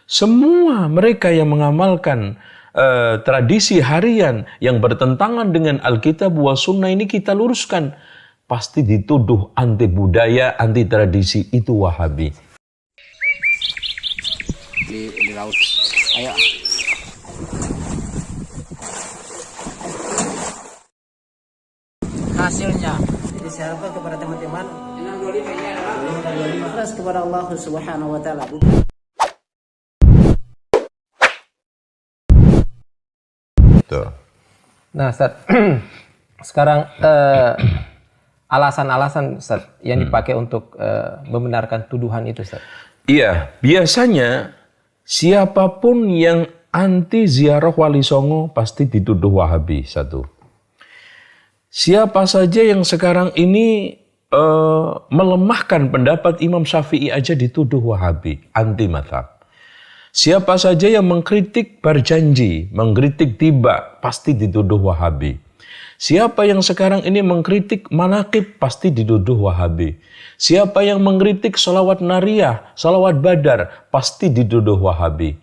Semua mereka yang mengamalkan tradisi harian yang bertentangan dengan Alkitab wa Sunnah ini kita luruskan. Pasti dituduh anti budaya, anti tradisi, itu Wahabi. Di laut. Ayo. Hasilnya disarankan kepada teman-teman ikhlas kepada Allah Subhanahu wa taala. Nah, Ustaz, sekarang alasan-alasan Ustaz yang dipakai untuk membenarkan tuduhan itu, Ustaz. Iya, biasanya siapapun yang anti ziarah Wali Songo pasti dituduh Wahabi, satu. Siapa saja yang sekarang ini melemahkan pendapat Imam Syafi'i aja dituduh Wahabi, anti mazhab. Siapa saja yang mengkritik berjanji, mengkritik tiba, pasti dituduh Wahabi. Siapa yang sekarang ini mengkritik manaqib, pasti dituduh Wahabi. Siapa yang mengkritik salawat nariyah, salawat badar, pasti dituduh Wahabi.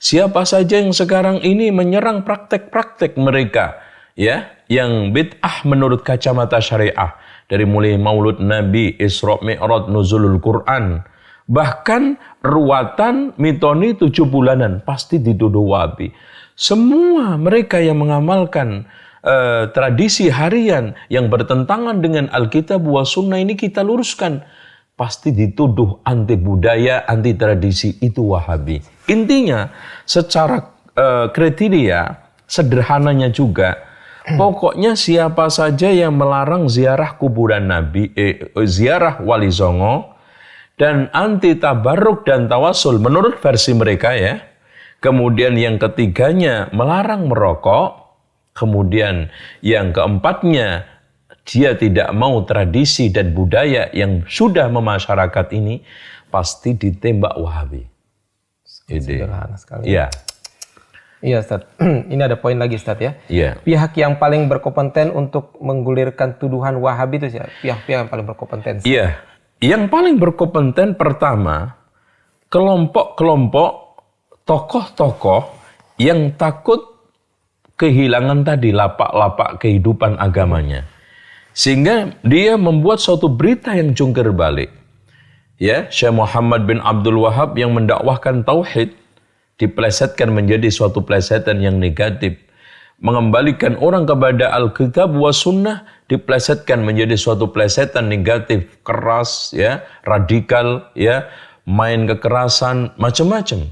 Siapa saja yang sekarang ini menyerang praktek-praktek mereka, ya, yang bid'ah menurut kacamata syariah, dari mulai Maulud Nabi, Isra Mi'raj, Nuzulul Quran, bahkan ruatan mitoni 7 bulanan, pasti dituduh Wahabi. Semua mereka yang mengamalkan tradisi harian yang bertentangan dengan Alkitab wa Sunnah ini kita luruskan. Pasti dituduh anti budaya, anti tradisi, itu Wahabi. Intinya secara kriteria sederhananya juga, pokoknya siapa saja yang melarang ziarah kuburan Nabi, ziarah Wali Songo, dan anti tabarruk dan tawasul menurut versi mereka, ya. Kemudian yang ketiganya melarang merokok. Kemudian yang keempatnya dia tidak mau tradisi dan budaya yang sudah memasyarakat ini, pasti ditembak Wahabi. Sederhana sekali. Iya. Iya, Ustaz. Ini ada poin lagi, Ustaz, ya. Iya. Pihak yang paling berkompeten untuk menggulirkan tuduhan Wahabi itu siapa? Pihak-pihak yang paling berkompeten. Iya. Yang paling berkompeten pertama, kelompok-kelompok tokoh-tokoh yang takut kehilangan tadi lapak-lapak kehidupan agamanya. Sehingga dia membuat suatu berita yang jungkir balik. Ya, Syekh Muhammad bin Abdul Wahab yang mendakwahkan tauhid diplesetkan menjadi suatu plesetan yang negatif. Mengembalikan orang kepada Alkitab wa Sunnah diplesetkan menjadi suatu plesetan negatif, keras, ya, radikal, ya, main kekerasan, macam-macam.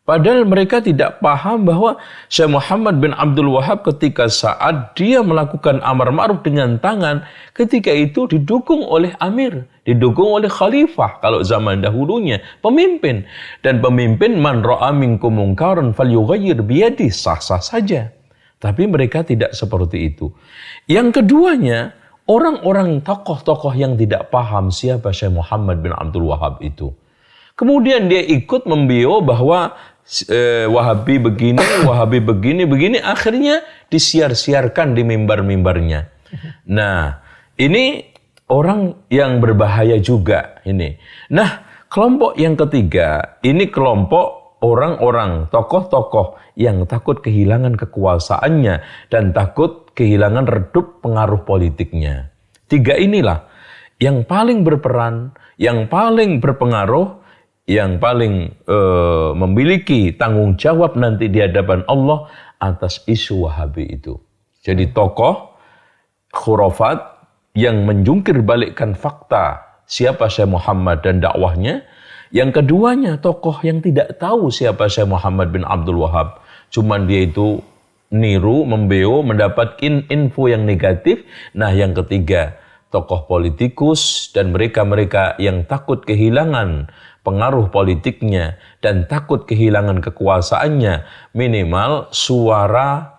Padahal mereka tidak paham bahwa Syekh Muhammad bin Abdul Wahab ketika saat dia melakukan amar ma'ruf dengan tangan, ketika itu didukung oleh amir, didukung oleh khalifah kalau zaman dahulunya, pemimpin. Dan pemimpin man ra'a minkum munkaran falyughayyir biyadihi, sah-sah saja. Tapi mereka tidak seperti itu. Yang keduanya, orang-orang tokoh-tokoh yang tidak paham siapa Syekh Muhammad bin Abdul Wahab itu. Kemudian dia ikut membio bahwa Wahabi begini, akhirnya disiar-siarkan di mimbar-mimbarnya. Nah, ini orang yang berbahaya juga ini. Nah, kelompok yang ketiga, ini kelompok orang-orang, tokoh-tokoh yang takut kehilangan kekuasaannya dan takut kehilangan redup pengaruh politiknya. Tiga inilah yang paling berperan, yang paling berpengaruh, yang paling memiliki tanggung jawab nanti di hadapan Allah atas isu Wahabi itu. Jadi tokoh khurafat yang menjungkir balikkan fakta siapa Syekh Muhammad dan dakwahnya. Yang keduanya tokoh yang tidak tahu siapa Syekh Muhammad bin Abdul Wahab. Cuman dia itu niru, membeo, mendapatkan info yang negatif. Nah, yang ketiga tokoh politikus dan mereka-mereka yang takut kehilangan pengaruh politiknya dan takut kehilangan kekuasaannya, minimal suara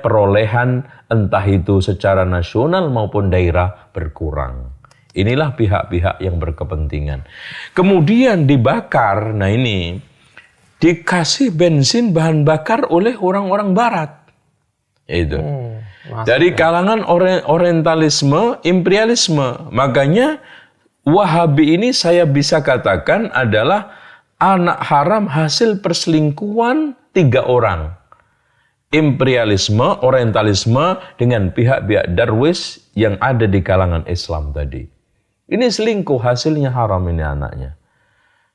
perolehan entah itu secara nasional maupun daerah berkurang. Inilah pihak-pihak yang berkepentingan. Kemudian dibakar, nah ini dikasih bensin bahan bakar oleh orang-orang barat. Itu. Dari kalangan orientalisme, imperialisme. Makanya Wahabi ini saya bisa katakan adalah anak haram hasil perselingkuhan 3 orang. Imperialisme, orientalisme dengan pihak-pihak darwis yang ada di kalangan Islam tadi. Ini selingkuh, hasilnya haram ini anaknya.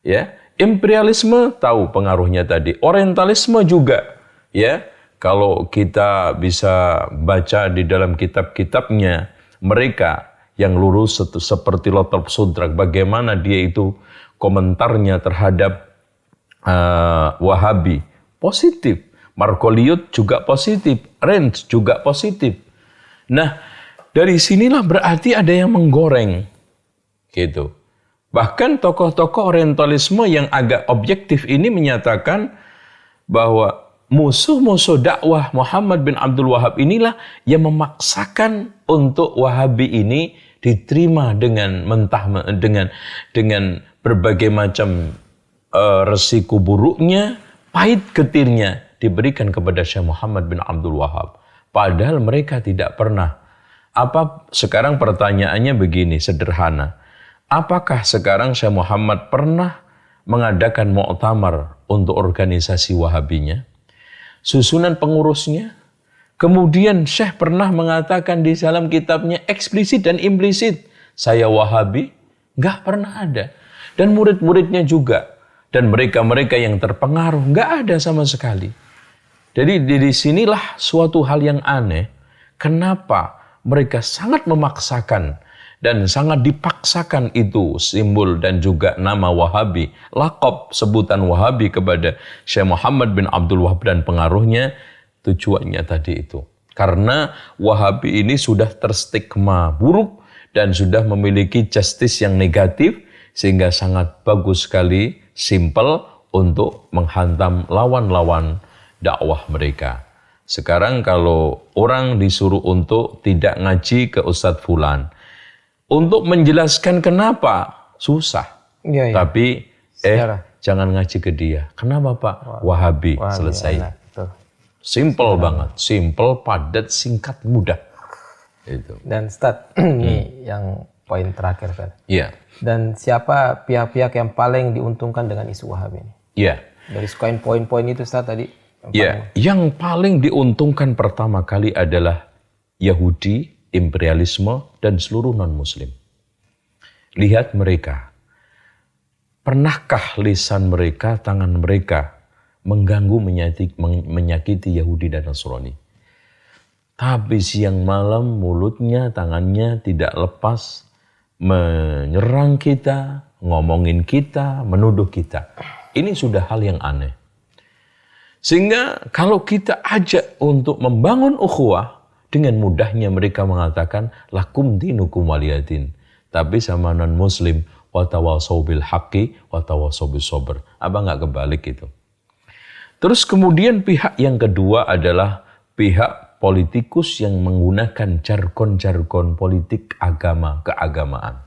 Ya, imperialisme tahu pengaruhnya tadi. Orientalisme juga, ya. Kalau kita bisa baca di dalam kitab-kitabnya mereka yang lurus seperti Lothar Sudrak, bagaimana dia itu komentarnya terhadap Wahabi positif, Margoliouth juga positif, Renz juga positif. Nah, dari sinilah berarti ada yang menggoreng, gitu. Bahkan tokoh-tokoh orientalisme yang agak objektif ini menyatakan bahwa musuh-musuh dakwah Muhammad bin Abdul Wahab inilah yang memaksakan untuk Wahabi ini diterima dengan dengan berbagai macam resiko buruknya, pahit getirnya diberikan kepada Syekh Muhammad bin Abdul Wahab. Padahal mereka tidak pernah. Sekarang pertanyaannya begini, sederhana. Apakah sekarang Syekh Muhammad pernah mengadakan muktamar untuk organisasi Wahabinya? Susunan pengurusnya? Kemudian Syekh pernah mengatakan di dalam kitabnya eksplisit dan implisit, saya Wahabi? Nggak pernah ada. Dan murid-muridnya juga. Dan mereka-mereka yang terpengaruh, nggak ada sama sekali. Jadi di sinilah suatu hal yang aneh. Kenapa mereka sangat memaksakan dan sangat dipaksakan itu simbol dan juga nama Wahabi, laqab sebutan Wahabi kepada Syekh Muhammad bin Abdul Wahab dan pengaruhnya, tujuannya tadi itu. Karena Wahabi ini sudah terstigma buruk dan sudah memiliki justice yang negatif, sehingga sangat bagus sekali, simple untuk menghantam lawan-lawan dakwah mereka. Sekarang kalau orang disuruh untuk tidak ngaji ke Ustadz Fulan, untuk menjelaskan kenapa, susah. Iya. Tapi, jangan ngaji ke dia. Kenapa Pak? Wahabi, selesai. Ya, betul. Simple banget. Simple, padat, singkat, mudah. Itu. Dan Ustadz, ini yang poin terakhir, Ustadz. Iya. Dan siapa pihak-pihak yang paling diuntungkan dengan isu Wahabi ini? Iya. Dari sukain poin-poin itu, Ustadz, tadi. Yang paling diuntungkan pertama kali adalah Yahudi, imperialisme, dan seluruh non-Muslim. Lihat mereka. Pernahkah lisan mereka, tangan mereka mengganggu, menyakiti Yahudi dan Nasrani? Tapi siang malam mulutnya, tangannya tidak lepas menyerang kita, ngomongin kita, menuduh kita. Ini sudah hal yang aneh. Sehingga kalau kita ajak untuk membangun ukhuwah, dengan mudahnya mereka mengatakan lakum dinukum waliyadin. Tapi sama non-muslim, watawasau bil haqqi, watawasau bis sabr. Abang nggak kebalik itu. Terus kemudian pihak yang kedua adalah pihak politikus yang menggunakan jargon-jargon politik agama, keagamaan.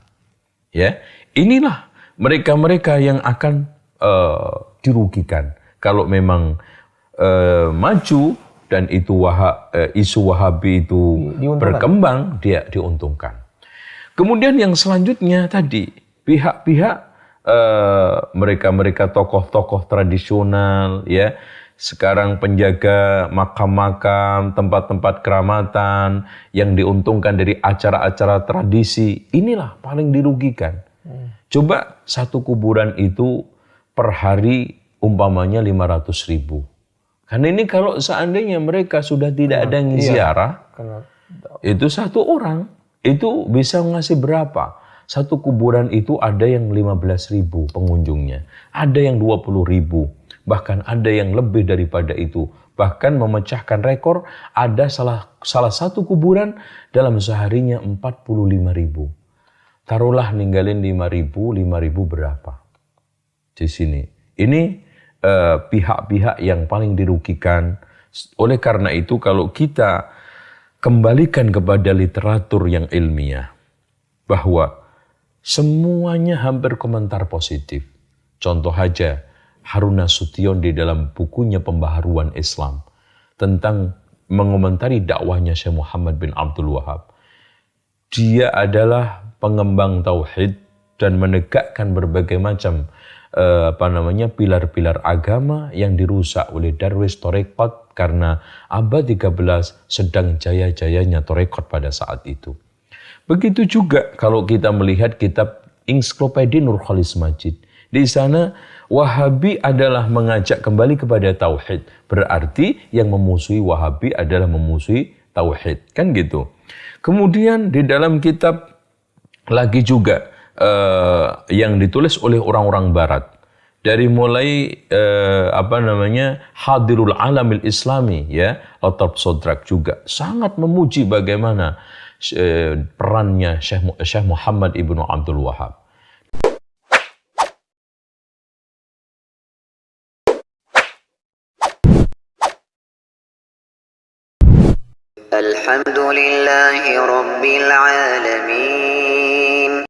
Ya, inilah mereka-mereka yang akan dirugikan kalau memang maju dan itu isu Wahabi itu berkembang, dia diuntungkan. Kemudian yang selanjutnya tadi, pihak-pihak mereka-mereka tokoh-tokoh tradisional, ya, sekarang penjaga makam-makam, tempat-tempat keramatan yang diuntungkan dari acara-acara tradisi, inilah paling dirugikan. Coba satu kuburan itu per hari umpamanya 500.000. Karena ini kalau seandainya mereka sudah tidak ada yang ziarah, itu satu orang, itu bisa ngasih berapa? Satu kuburan itu ada yang 15.000 pengunjungnya, ada yang 20.000, bahkan ada yang lebih daripada itu. Bahkan memecahkan rekor, ada salah satu kuburan dalam seharinya 45.000. Taruhlah ninggalin 5.000 berapa? Di sini. Ini pihak-pihak yang paling dirugikan. Oleh karena itu kalau kita kembalikan kepada literatur yang ilmiah, bahwa semuanya hampir komentar positif. Contoh aja Harun Nasution di dalam bukunya Pembaharuan Islam tentang mengomentari dakwahnya Syekh Muhammad bin Abdul Wahab. Dia adalah pengembang tauhid, dan menegakkan berbagai macam pilar-pilar agama yang dirusak oleh Darwis Torekot karena abad 13 sedang jaya-jayanya Torekot pada saat itu. Begitu juga kalau kita melihat kitab Ensiklopedia Nur Khalis Majid. Di sana Wahabi adalah mengajak kembali kepada tauhid. Berarti yang memusuhi Wahabi adalah memusuhi tauhid. Kan gitu. Kemudian di dalam kitab lagi juga yang ditulis oleh orang-orang barat. Dari mulai Hadirul Alamil Islami ya, Otorb Sodrak juga sangat memuji bagaimana perannya Syekh Muhammad Ibnu Abdul Wahab. Alhamdulillahi Rabbil Alamin.